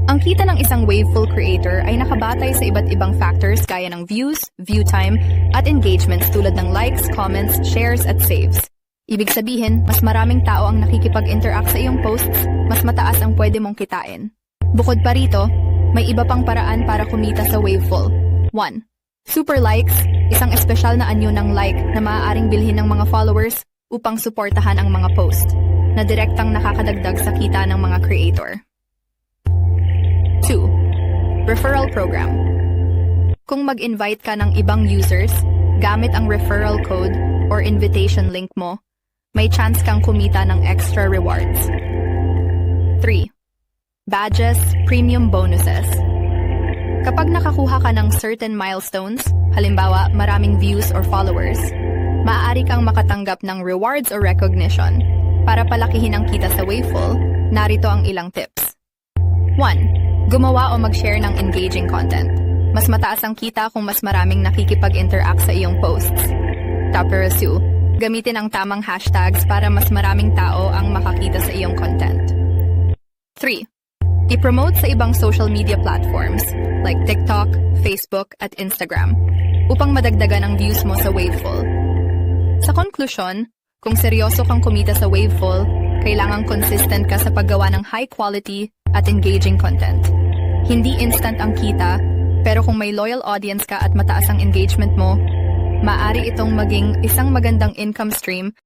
Ang kita ng isang Waveful creator ay nakabatay sa iba't ibang factors gaya ng views, view time, at engagements tulad ng likes, comments, shares, at saves. Ibig sabihin, mas maraming tao ang nakikipag-interact sa iyong posts, mas mataas ang pwede mong kitain. Bukod pa rito, may iba pang paraan para kumita sa Waveful. 1. Super likes, isang espesyal na anyo ng like na maaaring bilhin ng mga followers upang suportahan ang mga post, na direktang nakakadagdag sa kita ng mga creator. 2. Referral program. Kung mag-invite ka ng ibang users, gamit ang referral code or invitation link mo, may chance kang kumita ng extra rewards. 3. Badges, premium bonuses. Kapag nakakuha ka ng certain milestones, halimbawa maraming views or followers, maaari kang makatanggap ng rewards or recognition. Para palakihin ang kita sa Waveful, narito ang ilang tips. 1. Gumawa o mag-share ng engaging content. Mas mataas ang kita kung mas maraming nakikipag-interact sa iyong posts. Number 2. Gamitin ang tamang hashtags para mas maraming tao ang makakita sa iyong content. 3. I-promote sa ibang social media platforms like TikTok, Facebook, at Instagram upang madagdagan ang views mo sa Waveful. Sa konklusyon, kung seryoso kang kumita sa Waveful, kailangang consistent ka sa paggawa ng high quality at engaging content. Hindi instant ang kita, pero kung may loyal audience ka at mataas ang engagement mo, maaari itong maging isang magandang income stream